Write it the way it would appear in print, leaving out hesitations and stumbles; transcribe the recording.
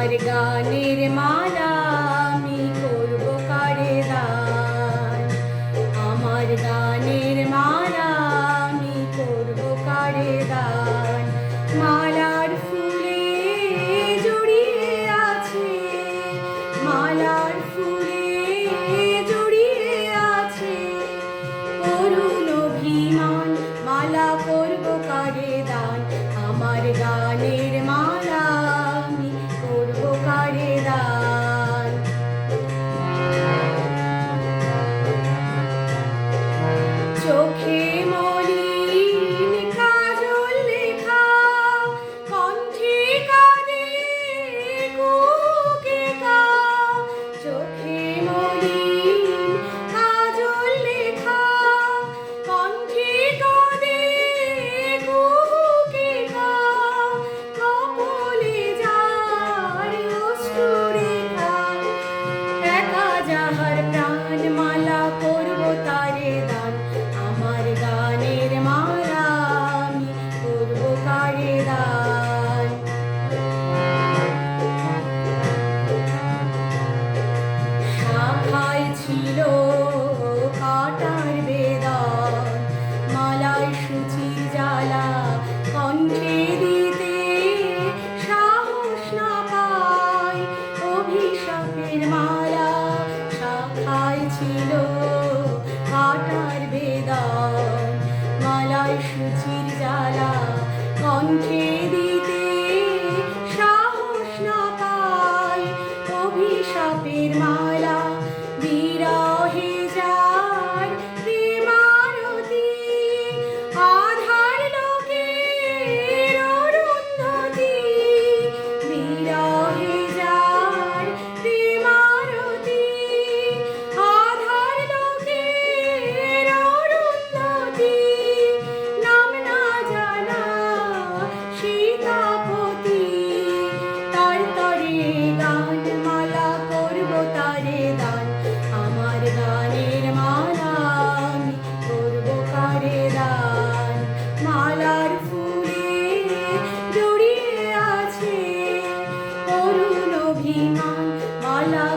আমার গানের মালা আমি করব কারে দান, আমার গানের মালা আমি করব কারে দান। মালার ফুলে জড়িয়ে আছে, মালার ফুলে জড়িয়ে আছে করুণ অভিমান, মালা করব কারে দান, আমার গানের মালা আমি করব কারে দান। চোখে মলিন কাজল লেখা, কণ্ঠে কাঁদে কুহুকে কা। চোখে মলিন কাজল লেখা, কণ্ঠে কাঁদে কুহুকে কা। কপলে যার অশ্রু রেখা, একা যাহার প্রাণ, মালা করব তারে দান, আমার গানের মালা আমি করব কারে দান। শাখায় ছিল কাটার বেদন, মালায় সূচির জ্বালা কণ্ঠে দিতে সাহস না পায়, অভিশাপের মালা শাখায় ছিল কাটার বেদন, মালায় সূচির জ্বালা কণ্ঠে দিতে সাহস না পায়, অভিশাপের মালা বিরহে যার প্রেমারতি, আধার লোকের অরুন্ধতি। বিরহে যার প্রেমারতি, আধার লোকের অরুন্ধতি। নাম না জানা সীতাপতি, তার তরে গান, মালা করব তারে দান, আমার গানের মালা আমি করব কারে দান। মালার ফুলে জড়িয়ে আছে করুণ অভিমান, মালা